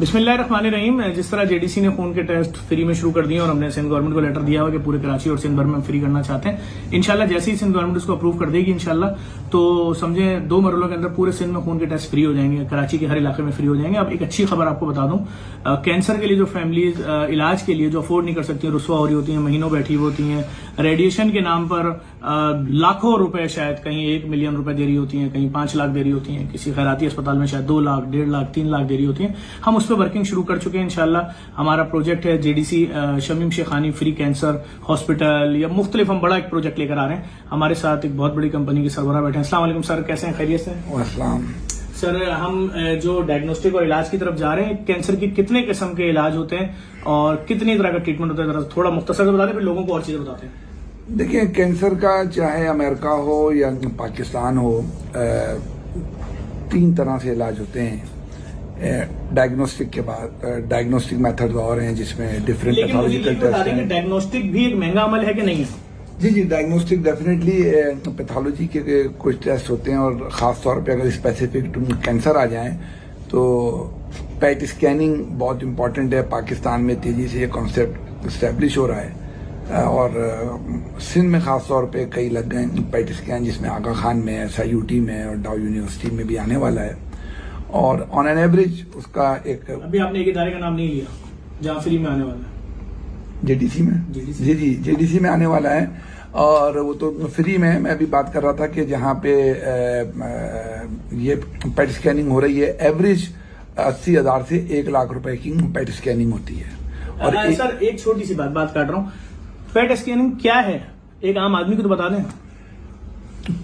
बिस्मिल्लाहिर्रहमानिर्रहीम। जिस तरह जेडीसी ने खून के टेस्ट फ्री में शुरू कर दिए और हमने सिंध गवर्नमेंट को लेटर दिया हुआ कि पूरे कराची और सिंध भर में हम फ्री करना चाहते हैं, इंशाल्लाह जैसे ही सिंध गवर्नमेंट इसको अप्रूव कर देगी इंशाल्लाह, तो समझे 2 मरलों के अंदर पूरे सिंध में खून के टेस्ट फ्री हो जाएंगे, कराची के हर इलाके में फ्री हो जाएंगे। अब एक अच्छी खबर आपको बता दूं, कैंसर के लिए जो फैमिलीज इलाज के लिए जो अफोर्ड नहीं कर सकती हैं, रुस्वा हो रही होती हैं, महीनों बैठी होती हैं, रेडिएशन के नाम पर लाखों रुपए, शायद कहीं 1 मिलियन रुपए दे रही होती हैं, कहीं 5 लाख दे रही होती हैं, किसी खैराती अस्पताल में शायद 2 लाख, 1.5 लाख, 3 लाख दे रही होती हैं। हम उस पर वर्किंग शुरू कर चुके हैं इंशाल्लाह। हमारा प्रोजेक्ट है JDC Shamim Shekhani free cancer hospital, या मुख्तलिफ हम बड़ा एक प्रोजेक्ट लेकर आ रहे हैं। हमारे साथ एक बहुत बड़ी कंपनी के सरबराह बैठे हैं। अस्सलाम वालेकुम सर, कैसे हैं? खैरियत से? अस्सलाम सर, हम जो डायग्नोस्टिक और इलाज की तरफ जा रहे हैं, कैंसर की कितने किस्म के इलाज होते हैं और कितनी तरह का ट्रीटमेंट होता है, जरा थोड़ा मुख्तसर से बता दें, फिर लोगों को और चीजें बताते हैं। देखिए, कैंसर का चाहे अमेरिका हो या पाकिस्तान हो, 3 तरह से इलाज होते हैं। डायग्नोस्टिक के बाद डायग्नोस्टिक मेथड और हैं जिसमें डिफरेंट पैथोलॉजिकल टेस्ट हैं। डायग्नोस्टिक भी एक महंगा अमल है कि नहीं है? जी, डायग्नोस्टिक डेफिनेटली पैथोलॉजी के कुछ टेस्ट होते हैं, और ख़ास तौर पे अगर स्पेसिफिक कैंसर आ जाए तो पैट स्कैनिंग बहुत इम्पॉर्टेंट है। पाकिस्तान में तेज़ी से ये कॉन्सेप्ट इस्टेब्लिश हो रहा है, और सिंध में ख़ास तौर पे कई लग गए पैट स्कैन, जिसमें आगा खान में, SIUT में और डाउ यूनिवर्सिटी में भी आने वाला है। और ऑन एन एवरेज उसका एक, अभी आपने एक इदारे का नाम नहीं लिया जहाँ फ्री में आने वाला है? जेडीसी में। जी, जेडीसी में आने वाला है, और वो तो फ्री में है। मैं अभी बात कर रहा था कि जहाँ पे ये पेट स्कैनिंग हो रही है, एवरेज 80,000 से 1 लाख रुपए की पेट स्कैनिंग होती है। और सर, एक छोटी सी बात काट रहा हूँ, पेट स्कैनिंग क्या है, एक आम आदमी को तो बता दें।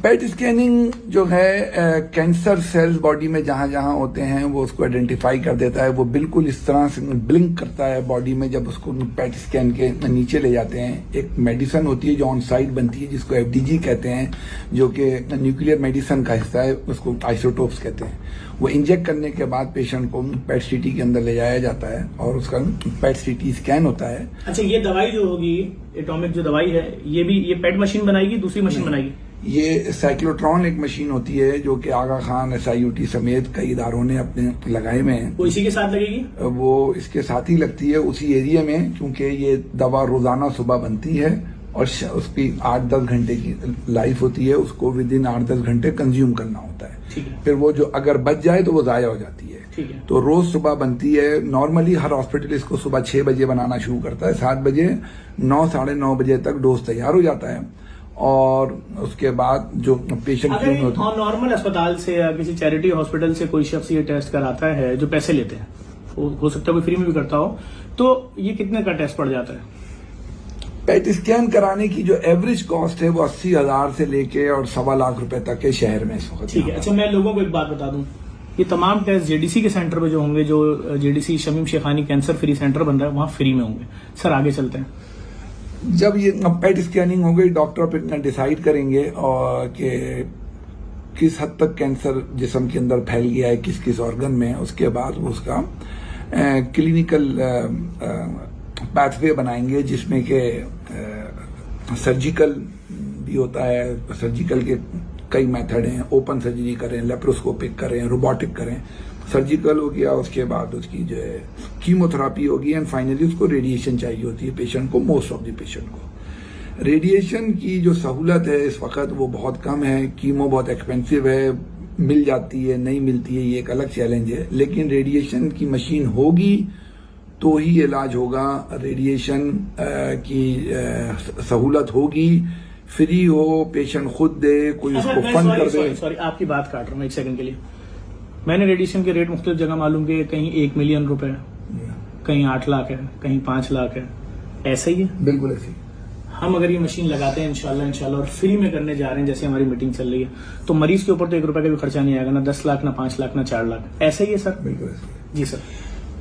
पेट स्कैनिंग जो है, कैंसर सेल्स बॉडी में जहां जहां होते हैं वो उसको आइडेंटिफाई कर देता है। वो बिल्कुल इस तरह से ब्लिंक करता है बॉडी में जब उसको पेट स्कैन के नीचे ले जाते हैं। एक मेडिसिन होती है जो ऑन साइट बनती है, जिसको FDG कहते हैं, जो कि न्यूक्लियर मेडिसिन का हिस्सा है, उसको आइसोटोप्स कहते हैं। वो इंजेक्ट करने के बाद पेशेंट को पेट CT के अंदर ले जाया जाता है और उसका पेट CT स्कैन होता है। अच्छा, ये दवाई जो होगी, एटॉमिक जो दवाई है, ये पेट मशीन बनाएगी, दूसरी मशीन बनाएगी? ये साइक्लोट्रॉन एक मशीन होती है जो कि आगा खान, SIUT समेत कई इदारों ने अपने लगाए में है। वो इसी के साथ लगेगी? वो इसके साथ ही लगती है उसी एरिया में, क्योंकि ये दवा रोजाना सुबह बनती है और उसकी 8-10 घंटे की लाइफ होती है। उसको विद इन 8-10 घंटे कंज्यूम करना होता है। फिर वो जो अगर बच जाए तो वो जाया हो जाती है। तो रोज सुबह बनती है। नॉर्मली हर हॉस्पिटल इसको सुबह 6 बजे बनाना शुरू करता है। 7 बजे 9, साढ़े 9 बजे तक डोज तैयार हो जाता है, और उसके बाद जो पेशेंट नॉर्मल अस्पताल से या किसी चैरिटी हॉस्पिटल से कोई शख्स ये टेस्ट कराता है जो पैसे लेते हैं, हो सकता है कोई फ्री में भी करता हो, तो ये कितने का टेस्ट पड़ जाता है? पेट स्कैन कराने की जो एवरेज कॉस्ट है वो 80,000 से लेके और 1.25 लाख रुपए तक के शहर में इस वक्त। ठीक है। अच्छा, मैं लोगों को एक बात बता दूं, ये तमाम टेस्ट जेडीसी के सेंटर पे जो होंगे, जो JDC Shamim Shekhani cancer free centre बन रहा है, वहां फ्री में होंगे। सर, आगे चलते हैं। जब ये पेट स्कैनिंग हो गई, डॉक्टर फिर डिसाइड करेंगे और कि किस हद तक कैंसर जिस्म के अंदर फैल गया है, किस किस ऑर्गन में। उसके बाद वो उसका क्लिनिकल पैथवे बनाएंगे, जिसमें कि सर्जिकल भी होता है। सर्जिकल के कई मेथड हैं, ओपन सर्जरी करें, लेप्रोस्कोपिक करें, रोबोटिक करें। सर्जिकल हो गया, उसके बाद उसकी जो है कीमोथेरापी होगी, एंड फाइनली उसको रेडिएशन चाहिए होती है पेशेंट को, मोस्ट ऑफ द पेशेंट को। रेडिएशन की जो सहूलत है इस वक्त वो बहुत कम है। कीमो बहुत एक्सपेंसिव है, मिल जाती है, नहीं मिलती है, ये एक अलग चैलेंज है। लेकिन रेडिएशन की मशीन होगी तो ही इलाज होगा। रेडिएशन की सहूलत होगी, फ्री हो, पेशेंट खुद दे, कोई उसको फंड कर दे। सॉरी, आपकी बात काट रहा हूँ 1 सेकंड के लिए। मैंने रेडिएशन के रेट मुख्तलिफ जगह मालूम किए, कहीं 1 मिलियन रुपए, कहीं 8 लाख है, कहीं 5 लाख है। ऐसा ही है? बिल्कुल ऐसे ही। हम अगर ये मशीन लगाते हैं इंशाल्लाह और फ्री में करने जा रहे हैं, जैसे हमारी मीटिंग चल रही है, तो मरीज के ऊपर तो 1 रुपए का भी खर्चा नहीं आएगा, ना 10 लाख, ना 5 लाख, ना 4 लाख। ऐसा ही है सर? बिल्कुल ऐसे। जी सर।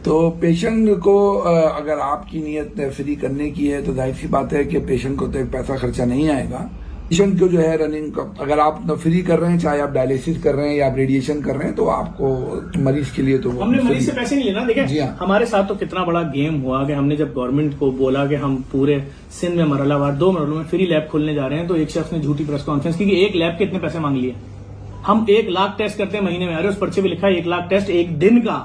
तो पेशेंट को अगर आपकी नीयत फ्री करने की है तो जाहिर सी बात है कि पेशेंट को तो एक पैसा खर्चा नहीं आएगा। पेशेंट को जो है रनिंग, अगर आप फ्री कर रहे हैं, चाहे आप डायलिसिस कर रहे हैं या आप रेडिएशन कर रहे हैं, तो आपको मरीज के लिए तो हमने मरीज से पैसे नहीं लेना। देखिए, हमारे साथ तो कितना बड़ा गेम हुआ कि हमने जब गवर्नमेंट को बोला कि हम पूरे सिंध में मरहलावार 2 मरहलों में फ्री लैब खोलने जा रहे हैं, तो एक शख्स ने झूठी प्रेस कॉन्फ्रेंस की कि 1 लैब के इतने पैसे मांग लिए। हम 1 लाख टेस्ट करते हैं महीने में। अरे उस पर्चे पे लिखा है 1 लाख टेस्ट 1 दिन का।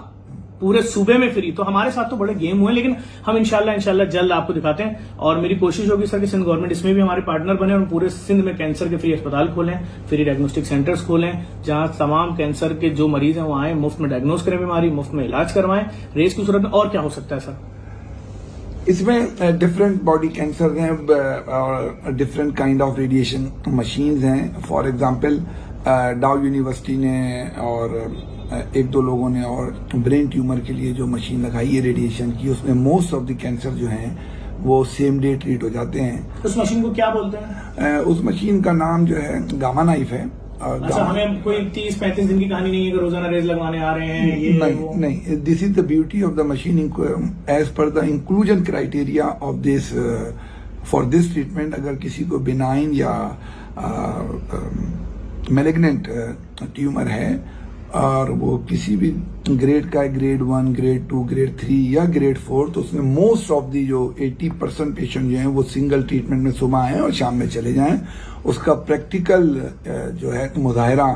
पूरे सूबे में फ्री। तो हमारे साथ तो बड़े गेम हुए, लेकिन हम इंशाल्लाह जल्द आपको दिखाते हैं। और मेरी कोशिश होगी सर कि सिंध गवर्नमेंट इसमें भी हमारे पार्टनर बने और पूरे सिंध में कैंसर के फ्री अस्पताल खोलें, फ्री डायग्नोस्टिक सेंटर्स खोलें, जहां तमाम कैंसर के जो मरीज हैं वो आए, मुफ्त में डायग्नोस करें बीमारी, मुफ्त में इलाज करवाएं। रेस की सूरत में और क्या हो सकता है सर? इसमें डिफरेंट बॉडी कैंसर हैं और different kind of radiation machines हैं। फॉर एग्जांपल डाउ यूनिवर्सिटी ने और एक दो लोगों ने और ब्रेन ट्यूमर के लिए जो मशीन लगाई है रेडिएशन की, उसमें मोस्ट ऑफ द कैंसर जो हैं वो सेम डे ट्रीट हो जाते हैं। उस मशीन को क्या बोलते हैं? उस मशीन का नाम जो है गामा नाइफ है। अच्छा, हमें कोई 30-35 दिन की कहानी नहीं है कि रोजाना रेज लगवाने आ रहे हैं ये नहीं, this is the beauty of the machine as per the inclusion criteria of this for this treatment. अगर किसी को बिनाइन या मैलिग्नेंट ट्यूमर है और वो किसी भी ग्रेड का है, ग्रेड 1, ग्रेड 2, ग्रेड 3 या ग्रेड 4, तो उसमें मोस्ट ऑफ दी जो 80% पेशेंट जो हैं वो सिंगल ट्रीटमेंट में सुबह आएँ और शाम में चले जाएं। उसका प्रैक्टिकल जो है मुजाहिरा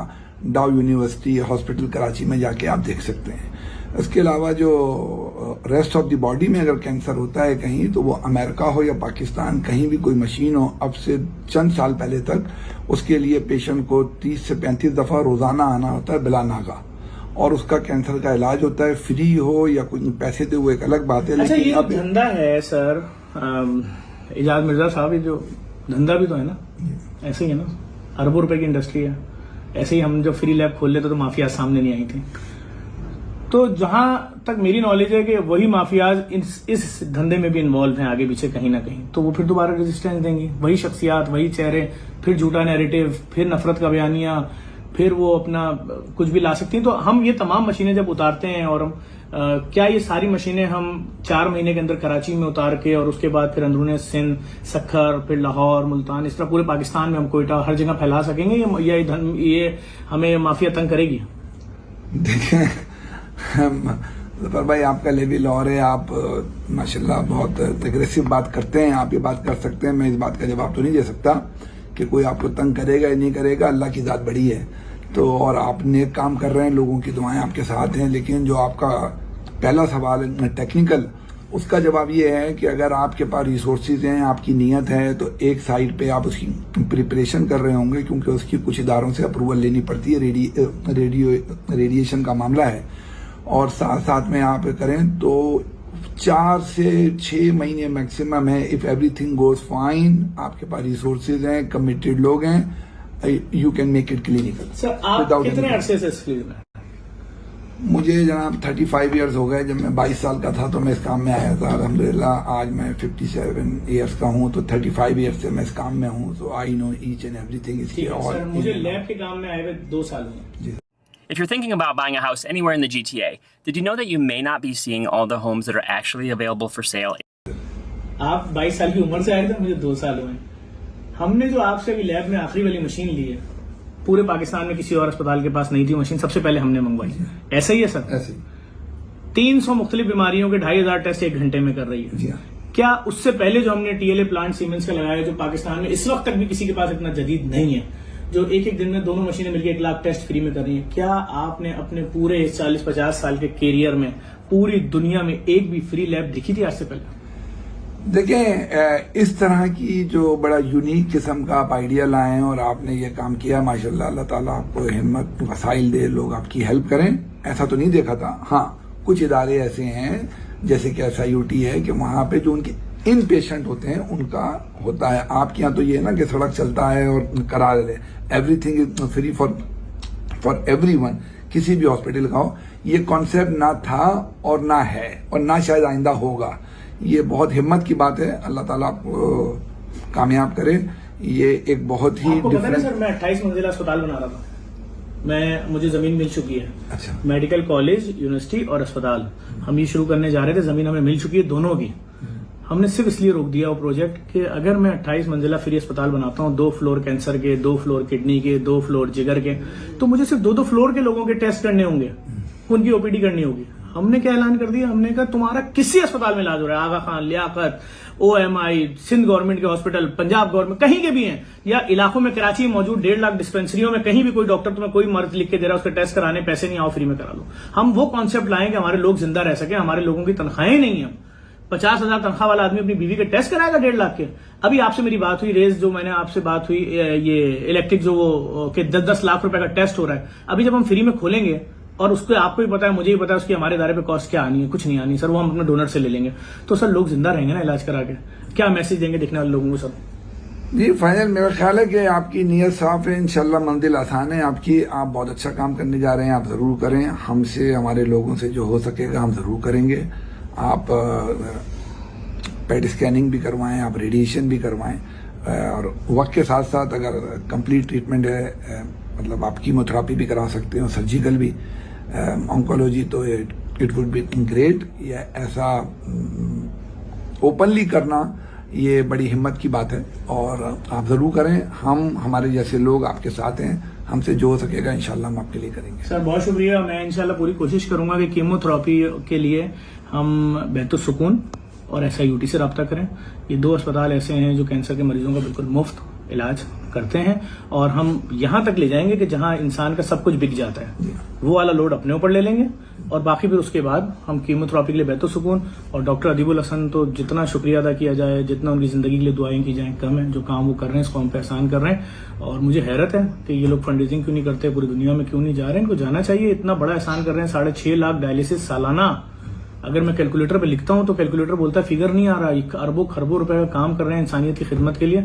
डाउ यूनिवर्सिटी हॉस्पिटल कराची में जाके आप देख सकते हैं। इसके अलावा जो रेस्ट ऑफ द बॉडी में अगर कैंसर होता है कहीं, तो वो अमेरिका हो या पाकिस्तान, कहीं भी कोई मशीन हो, अब से चंद साल पहले तक उसके लिए पेशेंट को 30 से 35 दफा रोजाना आना होता है बिला नागा, और उसका कैंसर का इलाज होता है। फ्री हो या कुछ पैसे दे वो एक अलग बात है। अच्छा, लेकिन ये अब धंधा है सर इजाज मिर्जा साहब, ये जो धंधा भी तो है ना, ऐसे ही है ना, अरबों रुपए की इंडस्ट्री है। ऐसे ही हम जब फ्री लैब खोल लेते तो माफिया सामने नहीं आई थी। तो जहां तक मेरी नॉलेज है कि वही माफियाज इस धंधे में भी इन्वॉल्व हैं आगे पीछे कहीं ना कहीं, तो वो फिर दोबारा रेजिस्टेंस देंगी, वही शख्सियात, वही चेहरे, फिर झूठा नैरेटिव, फिर नफरत का बयानिया, फिर वो अपना कुछ भी ला सकती हैं। तो हम ये तमाम मशीनें जब उतारते हैं, और हम क्या ये सारी मशीनें हम 4 महीने के अंदर कराची में उतार के और उसके बाद फिर अंदरूने सिंध, सखर, फिर लाहौर, मुल्तान, इस तरह पूरे पाकिस्तान में हम कोयटा हर जगह फैला सकेंगे, या ये हमें माफिया तंग करेगी? देखिए जफर भाई, आपका लेवल और है, आप माशाल्लाह बहुत एग्रेसिव बात करते हैं। आप ये बात कर सकते हैं, मैं इस बात का जवाब तो नहीं दे सकता कि कोई आपको तंग करेगा या नहीं करेगा। अल्लाह की जात बड़ी है, तो और आप नेक काम कर रहे हैं, लोगों की दुआएं आपके साथ हैं। लेकिन जो आपका पहला सवाल है टेक्निकल, उसका जवाब ये है कि अगर आपके पास रिसोर्सेज हैं, आपकी नीयत है, तो एक साइड पे आप उसकी प्रिपरेशन कर रहे होंगे, क्योंकि उसकी कुछ इदारों से अप्रूवल लेनी पड़ती है। रेडिएशन का मामला है, और साथ साथ में आप करें तो 4 से 6 महीने मैक्सिमम है। इफ एवरीथिंग गोज फाइन, आपके पास रिसोर्सेज हैं, कमिटेड लोग हैं, you can make it clinical. Sir, आप कितने अरसे से इस फील्ड में? मुझे जनाब 35 इयर्स हो गए। जब मैं 22 साल का था तो मैं इस काम में आया था। अल्हम्दुलिल्लाह आज मैं 57 इयर्स का हूँ, तो 35 इयर्स से मैं इस काम में हूँ। So I know each and everything is here. और मुझे लैब के काम में आए हुए 2 साल हुए। If you're thinking about buying a house anywhere in the GTA, did you know that you may not be seeing all the homes that are actually available for sale? आप 22 साल की उम्र से आए थे, मुझे 2 साल हुए। हमने जो आपसे अभी लैब में आखिरी वाली मशीन ली है, पूरे पाकिस्तान में किसी और अस्पताल के पास नहीं थी मशीन, सबसे पहले हमने मंगवाई। ऐसा ही है सर? ऐसे 300 मुख्तलिफ बीमारियों के 2500 टेस्ट 1 घंटे में कर रही है। जी हाँ। क्या उससे पहले जो हमने TLA प्लांट सीमेंस का लगाया, जो पाकिस्तान में इस वक्त तक भी किसी के पास इतना जदीद नहीं है, जो एक दिन में दोनों मशीनें मिलकर 1 लाख टेस्ट फ्री में कर रही है, क्या आपने अपने पूरे 40-50 साल के कैरियर में पूरी दुनिया में एक भी फ्री लैब देखी थी आज से पहले? देखें, इस तरह की जो बड़ा यूनिक किस्म का आप आइडिया लाएं और आपने ये काम किया, माशाल्लाह, अल्लाह ताला आपको हिम्मत वसाइल दे, लोग आपकी हेल्प करें, ऐसा तो नहीं देखा था। हाँ, कुछ इदारे ऐसे हैं जैसे कि SIUT है कि वहां पे जो उनके इन पेशेंट होते हैं उनका होता है। आपके यहाँ तो ये है ना कि सड़क चलता है और करा ले, everything is free for everyone. किसी भी हॉस्पिटल का हो, ये कॉन्सेप्ट ना था और ना है और ना शायद आइंदा होगा। ये बहुत हिम्मत की बात है, अल्लाह ताला आपको कामयाब करे। ये एक बहुत ही डिफरेंट। सर, मैं 28 मंजिला अस्पताल बना रहा था, मुझे जमीन मिल चुकी है। अच्छा। मेडिकल कॉलेज, यूनिवर्सिटी और अस्पताल हम ये शुरू करने जा रहे थे, जमीन हमें मिल चुकी है दोनों की। हमने सिर्फ इसलिए रोक दिया वो प्रोजेक्ट कि अगर मैं 28 मंजिला फ्री अस्पताल बनाता हूँ, 2 फ्लोर कैंसर के, 2 फ्लोर किडनी के, 2 फ्लोर जिगर के, तो मुझे सिर्फ 2 फ्लोर के लोगों के टेस्ट करने होंगे, उनकी OPD करनी होगी। ہم نے کیا اعلان کر دیا, ہم نے کہا تمہارا کسی اسپتال میں علاج ہو رہا ہے, آغا خان, لیاقت, OMI, سندھ گورنمنٹ کے ہاسپٹل, پنجاب گورنمنٹ, کہیں کے بھی ہیں, یا علاقوں میں کراچی میں موجود 1.5 لاکھ ڈسپینسریوں میں کہیں بھی کوئی ڈاکٹر تمہیں کوئی مرض لکھ کے دے رہا ہے, اس کا ٹیسٹ کرانے پیسے نہیں, آؤ فری میں کرا لو. ہم وہ کانسیپٹ لائیں کہ ہمارے لوگ زندہ رہ سکیں, ہمارے لوگوں کی تنخواہیں نہیں ہیں. 50,000 تنخواہ والا آدمی اپنی بیوی کے ٹیسٹ کرائے گا 1.5 لاکھ کے. ابھی آپ سے میری بات ہوئی, ریز جو میں نے آپ سے بات ہوئی, یہ الیکٹرک جو وہ کہ 10 لاکھ روپے کا ٹیسٹ ہو رہا ہے, ابھی جب ہم فری میں کھولیں گے, اور اس کو آپ کو بھی پتا ہے, مجھے بھی پتا ہے اس کی ہمارے ادارے پہ کاسٹ کیا آنی ہے, کچھ نہیں آنی سر, وہ ہم اپنے ڈونر سے لے لیں گے, تو سر لوگ زندہ رہیں گے نا علاج کرا کے. کیا میسج دیں گے دیکھنے والے لوگوں کو سر؟ جی فائنل میرا خیال ہے کہ آپ کی نیت صاف ہے, انشاءاللہ منزل آسان ہے آپ کی, آپ بہت اچھا کام کرنے جا رہے ہیں, آپ ضرور کریں. ہم سے, ہمارے لوگوں سے جو ہو سکے گا ہم ضرور کریں گے. آپ پیٹ اسکیننگ بھی کروائیں, آپ ریڈیشن بھی کروائیں, اور وقت کے ساتھ ساتھ اگر کمپلیٹ ٹریٹمنٹ ہے, مطلب آپ کیموتھراپی بھی کرا سکتے ہیں, سرجیکل بھی, آنکولوجی, تو اٹ وڈ بی گریٹ. یہ ایسا اوپنلی کرنا یہ بڑی ہمت کی بات ہے, اور آپ ضرور کریں. ہم, ہمارے جیسے لوگ آپ کے ساتھ ہیں, ہم سے جو ہو سکے گا انشاءاللہ ہم آپ کے لیے کریں گے. سر بہت شکریہ. میں انشاءاللہ پوری کوشش کروں گا کہ کیموتھراپی کے لیے ہم بیت السکون اور SIUT سے رابطہ کریں. یہ 2 اسپتال ایسے ہیں جو کینسر کے مریضوں کا بالکل مفت علاج کرتے ہیں, اور ہم یہاں تک لے جائیں گے کہ جہاں انسان کا سب کچھ بک جاتا ہے, وہ والا لوڈ اپنے اوپر لے لیں گے, اور باقی پھر اس کے بعد ہم کیموتھراپی کے لیے بیت السکون. اور ڈاکٹر ادیب الحسن تو جتنا شکریہ ادا کیا جائے, جتنا ان کی زندگی کے لیے دعائیں کی جائیں کم ہے. جو کام وہ کر رہے ہیں اس قوم پہ احسان کر رہے ہیں, اور مجھے حیرت ہے کہ یہ لوگ فنڈ ریزنگ کیوں نہیں کرتے, پوری دنیا میں کیوں نہیں جا رہے ہیں. ان کو جانا چاہیے, اتنا بڑا احسان کر رہے ہیں. 6.5 لاکھ ڈائلسس سالانہ. اگر میں کیلکولیٹر پہ لکھتا ہوں تو کیلکولیٹر بولتا ہے فگر نہیں آ رہا. اربوں خربوں روپے کا کام کر رہے ہیں انسانیت کی خدمت کے لیے.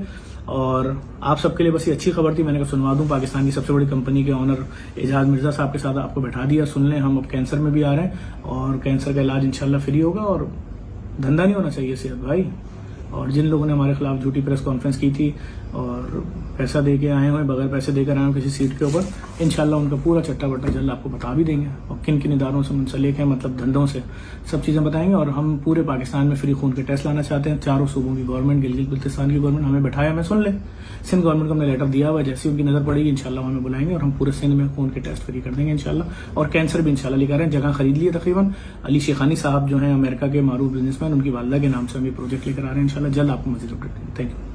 اور آپ سب کے لیے بس یہ اچھی خبر تھی, میں نے کہا سنوا دوں. پاکستان کی سب سے بڑی کمپنی کے آنر اعجاز مرزا صاحب کے ساتھ آپ کو بٹھا دیا. سن لیں, ہم اب کینسر میں بھی آ رہے ہیں, اور کینسر کا علاج انشاءاللہ فری ہوگا. اور دھندا نہیں ہونا چاہیے صحت بھائی. اور جن لوگوں نے ہمارے خلاف جھوٹی پریس کانفرنس کی تھی اور پیسہ دے کے آئے ہوئے, بغیر پیسے دے کر آئے ہوئے کسی سیٹ کے اوپر, انشاءاللہ ان کا پورا چٹا بٹا جلد آپ کو بتا بھی دیں گے, اور کن کن اداروں سے منسلک ہیں, مطلب دھندوں سے, سب چیزیں بتائیں گے. اور ہم پورے پاکستان میں فری خون کے ٹیسٹ لانا چاہتے ہیں. 4 صوبوں کی گورنمنٹ, گلگت بلتستان کی گورنمنٹ ہمیں بٹھایا, ہمیں سن لیں. سندھ گورنمنٹ کو ہم نے لیٹر دیا ہوا ہے, جیسی ان کی نظر پڑے گی انشاءاللہ ہمیں بلائیں گے, اور ہم پورے سندھ میں خون کے ٹیسٹ فری کر دیں گے انشاءاللہ. اور کینسر بھی انشاءاللہ لے کر رہے ہیں, جگہ خرید لی ہے تقریباً. علی شیخانی صاحب جو ہیں امریکہ کے معروف بزنس مین, ان کی والدہ کے نام سے ہم یہ پروجیکٹ لے کر آ رہے ہیں انشاءاللہ. جلد آپ کو مزید اپڈیٹ. Thank you.